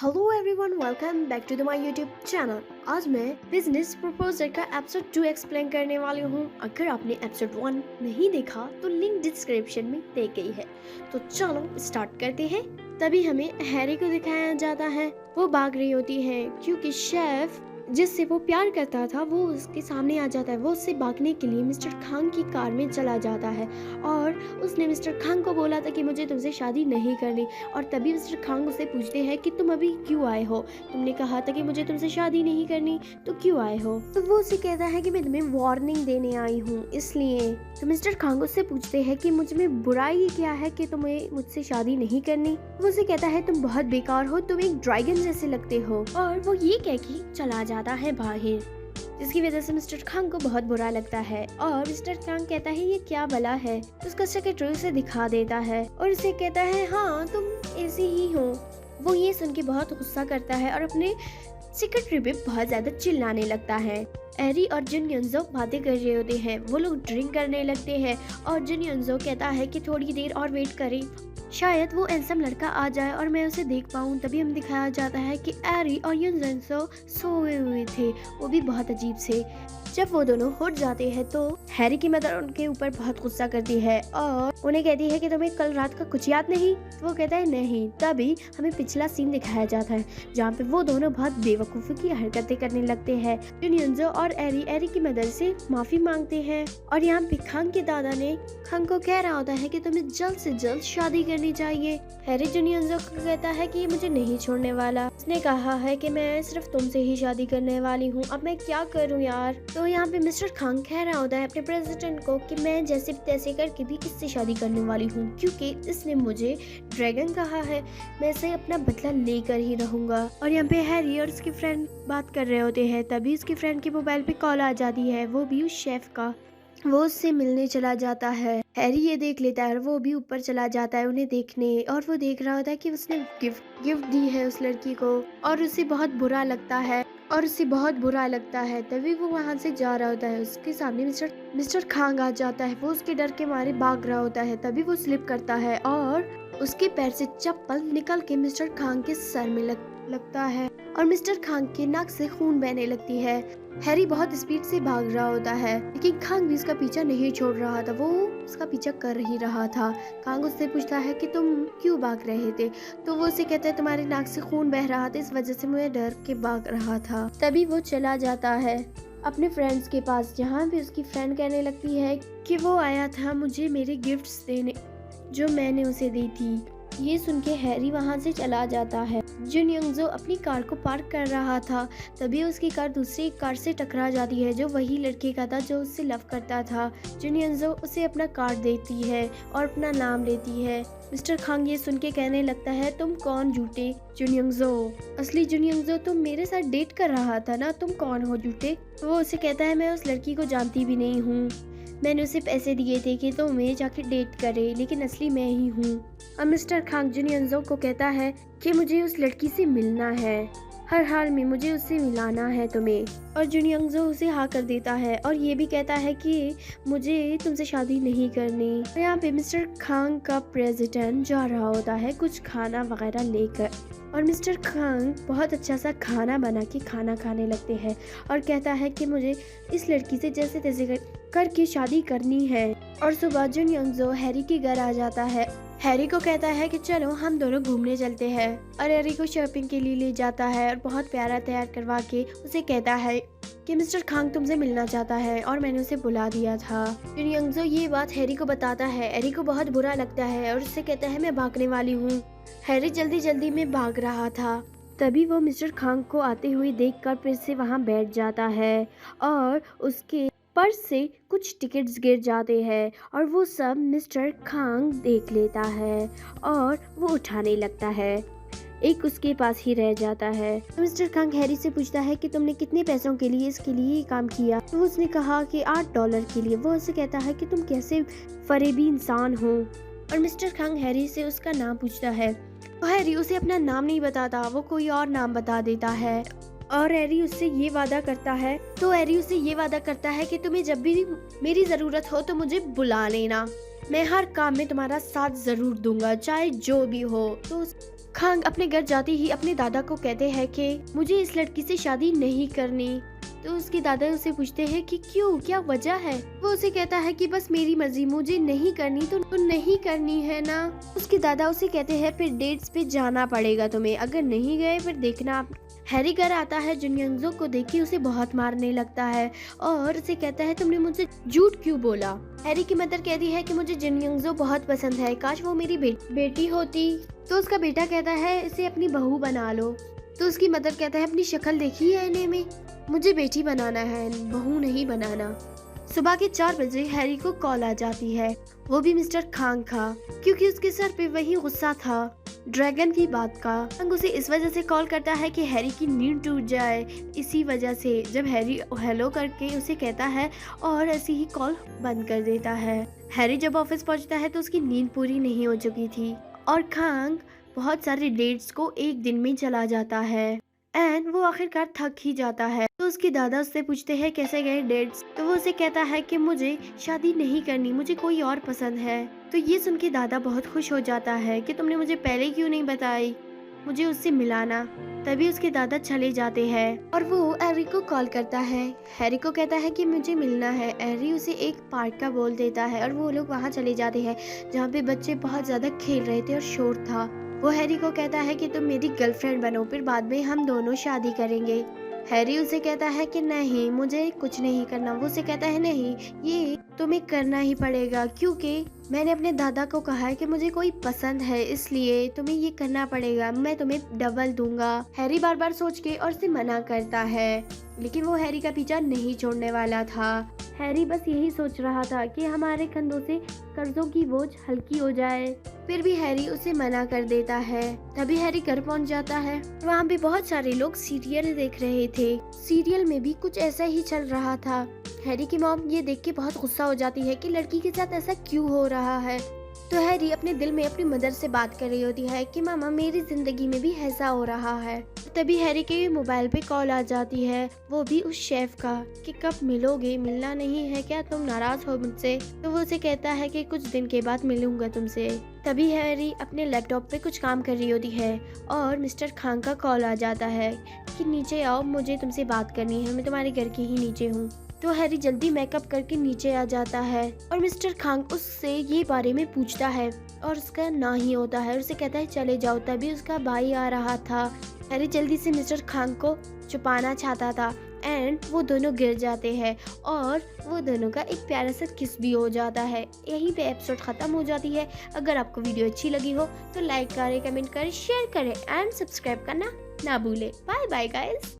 Hello everyone, welcome back to the my YouTube channel. आज मैं business proposal का episode 2 explain करने वाली हूँ। अगर आपने एपिसोड 1 नहीं देखा तो लिंक डिस्क्रिप्शन में दी गई है। तो चलो स्टार्ट करते हैं। तभी हमें हैरी को दिखाया जाता है। वो भाग रही होती है क्योंकि शेफ जिससे वो प्यार करता था वो उसके सामने आ जाता है। वो उससे भागने के लिए मिस्टर खांग की कार में चला जाता है और उसने मिस्टर खांग को बोला था कि मुझे तुमसे शादी नहीं करनी। और तभी मिस्टर खांग उससे पूछते हैं कि तुम अभी क्यों आए हो, तुमने कहा था कि मुझे तुमसे शादी नहीं करनी, तो क्यों आए हो। तो वो उसे कहता है कि मैं तुम्हें वार्निंग देने आई हूँ इसलिए। तो मिस्टर खांग उससे पूछते हैं कि मुझ में बुराई क्या है कि तुम्हें मुझसे शादी नहीं करनी। वो उसे कहता है तुम बहुत बेकार हो, तुम एक ड्रैगन जैसे लगते हो। और वो ये कह के चला जाता है बाहर, जिसकी वजह से मिस्टर खांग को बहुत बुरा लगता है। और मिस्टर खांग कहता है ये क्या भला है। तो उसका सेक्रेटरी उसे दिखा देता है और उसे कहता है हाँ तुम ऐसे ही हो। वो ये सुन के बहुत गुस्सा करता है और अपने सेक्रेटरी पे बहुत ज्यादा चिल्लाने लगता है। एरी और जिन यंजो बातें कर रहे होते हैं। वो लोग ड्रिंक करने लगते हैं और जिन यंजो कहता है कि थोड़ी देर और वेट करें, शायद वो हैंडसम लड़का आ जाए और मैं उसे देख पाऊँ। तभी हम दिखाया जाता है कि एरी और युनजेंसो सोए हुए थे, वो भी बहुत अजीब से। जब वो दोनों उठ जाते हैं तो हैरी की मदर उनके ऊपर बहुत गुस्सा करती है और उन्हें कहती है कि तुम्हें कल रात का कुछ याद नहीं। तो वो कहता है नहीं। तभी हमें पिछला सीन दिखाया जाता है जहाँ पे वो दोनों बहुत बेवकूफ़ी की हरकतें करने लगते हैं। युनजेंसो और एरी की मदर से माफी मांगते हैं और यहाँ पे खांग के दादा ने खांग को कह रहा होता है कि तुम्हें जल्द से जल्द शादी करनी चाहिए। हैरी जुनियंजो को कहता है कि ये मुझे नहीं छोड़ने वाला, उसने कहा है कि मैं सिर्फ तुमसे ही शादी करने वाली हूँ, अब मैं क्या करूँ यार। तो यहाँ पे मिस्टर खांग कह रहा होता है अपने प्रेसिडेंट को कि मैं जैसे तैसे करके भी इससे शादी करने वाली हूँ क्योंकि इसने मुझे ड्रैगन कहा है, मैं इसे अपना बदला लेकर ही रहूंगा। और यहाँ पे हैरी और उसकी फ्रेंड बात कर रहे होते हैं। तभी उसकी फ्रेंड के मोबाइल पे कॉल आ जाती है, वो भी उस शेफ का। वो उससे मिलने चला जाता है। हैरी ये देख लेता है और वो भी ऊपर चला जाता है उन्हें देखने। और वो देख रहा होता है कि उसने गिफ्ट दी है उस लड़की को और उसे बहुत बुरा लगता है। तभी वो वहाँ से जा रहा होता है, उसके सामने मिस्टर खांग आ जाता है। वो उसके डर के मारे भाग रहा होता है। तभी वो स्लिप करता है और उसके पैर से चप्पल निकल के मिस्टर खांग के सर में लगता है और मिस्टर खांग के नाक से खून बहने लगती है। हैरी बहुत स्पीड से भाग रहा होता है लेकिन खांग भी उसका पीछा नहीं छोड़ रहा था, वो उसका पीछा कर ही रहा था। खांग उससे पूछता है कि तुम क्यों भाग रहे थे। तो वो उसे कहता है तुम्हारे नाक से खून बह रहा था, इस वजह से मैं डर के भाग रहा था। तभी वो चला जाता है अपने फ्रेंड्स के पास, जहाँ भी उसकी फ्रेंड कहने लगती है कि वो आया था मुझे मेरे गिफ्ट्स देने जो मैंने उसे दी थी। ये सुन के हैरी वहाँ से चला जाता है। जुन यंगजो अपनी कार को पार्क कर रहा था। तभी उसकी कार दूसरी कार से टकरा जाती है जो वही लड़के का था जो उससे लव करता था। जुन यंगजो उसे अपना कार्ड देती है और अपना नाम लेती है। मिस्टर खांग ये सुन के कहने लगता है तुम कौन झूठे जुन यंगजो, असली जुन यंगजो तुम मेरे साथ डेट कर रहा था ना, तुम कौन हो झूठे। वो उसे कहता है मैं उस लड़की को जानती भी नहीं हूँ, मैंने उसे पैसे दिए थे कि तो मैं जाके डेट करे, लेकिन असली मैं ही हूँ। और मिस्टर खांग जुन यंगजो को कहता है कि मुझे उस लड़की से मिलना है, हर हाल में मुझे उससे मिलाना है तुम्हें। और जुन यंगजो उसे हाँ कर देता है और ये भी कहता है कि मुझे तुमसे शादी नहीं करनी। और यहाँ पे मिस्टर खांग का प्रेसिडेंट जा रहा होता है कुछ खाना वगैरह लेकर और मिस्टर खांग बहुत अच्छा सा खाना बना के खाना खाने लगते हैं और कहता है कि मुझे इस लड़की से जैसे तैसे करके शादी करनी है। और सुबह जुन यंगजो हैरी के घर आ जाता है। हैरी को कहता है कि चलो हम दोनों घूमने चलते हैं और हैरी को शॉपिंग के लिए ले जाता है और बहुत प्यारा तैयार करवा के उसे कहता है कि मिस्टर खांग तुमसे मिलना चाहता है और मैंने उसे बुला दिया था। जुन यंगजो ये बात हैरी को बताता है। हैरी को बहुत बुरा लगता है और उससे कहता है मैं भागने वाली हूँ। हैरी जल्दी जल्दी में भाग रहा था। तभी वो मिस्टर खांग को आते हुए देखकर फिर से वहाँ बैठ जाता है और उसके पर्स से कुछ टिकट्स गिर जाते हैं और वो सब मिस्टर खांग देख लेता है और वो उठाने लगता है। एक उसके पास ही रह जाता है। तो मिस्टर खांग हैरी से पूछता है कि तुमने कितने पैसों के लिए इसके लिए काम किया। तो उसने कहा कि $8 के लिए। वो उसे कहता है कि तुम कैसे फरेबी इंसान हो। और मिस्टर खांग हैरी से उसका नाम पूछता है तो हैरी उसे अपना नाम नहीं बताता, वो कोई और नाम बता देता है। और हैरी उससे ये वादा करता है कि तुम्हें जब भी मेरी जरूरत हो तो मुझे बुला लेना, मैं हर काम में तुम्हारा साथ जरूर दूंगा चाहे जो भी हो। तो खांग अपने घर जाते ही अपने दादा को कहते हैं कि मुझे इस लड़की से शादी नहीं करनी। तो उसके दादा उसे पूछते हैं कि क्यों, क्या वजह है। वो उसे कहता है कि बस मेरी मर्जी, मुझे नहीं करनी तो नहीं करनी है ना। उसके दादा उसे कहते हैं फिर डेट्स पे जाना पड़ेगा तुम्हें, अगर नहीं गए फिर देखना। हैरी घर आता है, जुनयंगजो को देख के उसे बहुत मारने लगता है और उसे कहता है तुमने मुझसे झूठ क्यों बोला। हैरी की मदर कहती है कि मुझे जुनयंगजो बहुत पसंद है, काश वो मेरी बेटी होती। तो उसका बेटा कहता है इसे अपनी बहू बना लो। तो उसकी मदर कहता है अपनी शक्ल देखी है इन्हें में, मुझे बेटी बनाना है, बहू नहीं बनाना। सुबह के 4 बजे हैरी को कॉल आ जाती है, वो भी मिस्टर खांग का, क्योंकि उसके सर पे वही गुस्सा था ड्रैगन की बात का। खांग उसे इस वजह से कॉल करता है कि हैरी की नींद टूट जाए। इसी वजह से जब हैरी हेलो करके उसे कहता है और ऐसे ही कॉल बंद कर देता है। हैरी जब ऑफिस पहुंचता है तो उसकी नींद पूरी नहीं हो चुकी थी और खांग बहुत सारे डेट्स को एक दिन में चला जाता है एंड वो आखिरकार थक ही जाता है। तो उसके दादा उससे पूछते हैं कैसे गए डेट्स। तो वो उसे कहता है कि मुझे शादी नहीं करनी, मुझे कोई और पसंद है। तो ये सुन के दादा बहुत खुश हो जाता है कि तुमने मुझे पहले क्यों नहीं बताई, मुझे उससे मिलाना। तभी उसके दादा चले जाते हैं और वो हैरी को कॉल करता है। हैरी को कहता है कि मुझे मिलना है। हैरी उसे एक पार्क का बोल देता है और वो लोग वहाँ चले जाते हैं जहाँ पे बच्चे बहुत ज्यादा खेल रहे थे और शोर था। वो हैरी को कहता है कि तुम मेरी गर्लफ्रेंड बनो, फिर बाद में हम दोनों शादी करेंगे। हैरी उसे कहता है कि नहीं, मुझे कुछ नहीं करना। वो उसे कहता है नहीं, ये तुम्हें करना ही पड़ेगा क्योंकि मैंने अपने दादा को कहा है कि मुझे कोई पसंद है, इसलिए तुम्हें ये करना पड़ेगा, मैं तुम्हें डबल दूंगा। हैरी बार बार सोच के और उसे मना करता है, लेकिन वो हैरी का पीछा नहीं छोड़ने वाला था। हैरी बस यही सोच रहा था कि हमारे कंधों से कर्जों की बोझ हल्की हो जाए। फिर भी हैरी उसे मना कर देता है। तभी हैरी घर पहुंच जाता है। वहाँ भी बहुत सारे लोग सीरियल देख रहे थे। सीरियल में भी कुछ ऐसा ही चल रहा था। हैरी की मॉम ये देख के बहुत गुस्सा हो जाती है कि लड़की के साथ ऐसा क्यों हो रहा है। तो हैरी अपने दिल में अपनी मदर से बात कर रही होती है कि मामा मेरी जिंदगी में भी ऐसा हो रहा है। तभी हैरी के मोबाइल पे कॉल आ जाती है, वो भी उस शेफ का, कि कब मिलोगे, मिलना नहीं है क्या, तुम नाराज हो मुझसे। तो वो उसे कहता है कि कुछ दिन के बाद मिलूंगा तुमसे। तभी हैरी अपने लैपटॉप पे कुछ काम कर रही होती है और मिस्टर खान का कॉल आ जाता है कि नीचे आओ, मुझे तुमसे बात करनी है, मैं तुम्हारे घर के ही नीचे हूँ। तो हैरी जल्दी मेकअप करके नीचे आ जाता है और मिस्टर खांग उससे ये बारे में पूछता है और उसका ना ही होता है और उसे कहता है चले जाओ। तभी उसका भाई आ रहा था। हैरी जल्दी से मिस्टर खांग को छुपाना चाहता था एंड वो दोनों गिर जाते हैं और वो दोनों का एक प्यारा सा किस भी हो जाता है। यहीं पे एपिसोड खत्म हो जाती है। अगर आपको वीडियो अच्छी लगी हो तो लाइक करें, कमेंट करें, शेयर करें एंड सब्सक्राइब करना ना भूले। Bye bye guys.